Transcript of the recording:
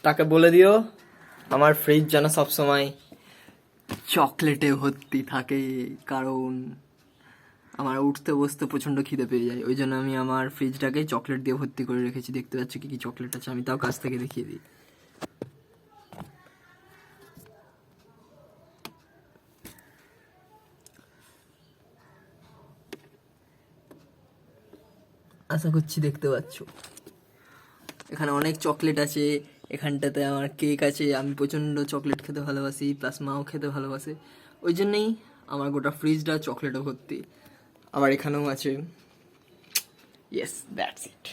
তাকে বলে দিও আমার ফ্রিজ যেন সবসময় চকলেটে ভর্তি থাকে, কারণ আমার উঠতে বসতে প্রচণ্ড খিদে পেয়ে যায়। ওই জন্য আমি আমার ফ্রিজটাকে চকলেট দিয়ে ভর্তি করে রেখেছি। দেখতে পাচ্ছি কি কি চকলেট আছে, আমি তাও কাছ থেকে দেখিয়ে দিই। আশা করছি দেখতে পাচ্ছ, এখানে অনেক চকলেট আছে। এখানটাতে আমার কেক আছে। আমি প্রচণ্ড চকলেট খেতে ভালোবাসি, প্লাস মাও খেতে ভালোবাসে। ওই জন্যেই আমার গোটা ফ্রিজটা চকলেটে ভর্তি। আবার এখানেও আছে। Yes, that's it.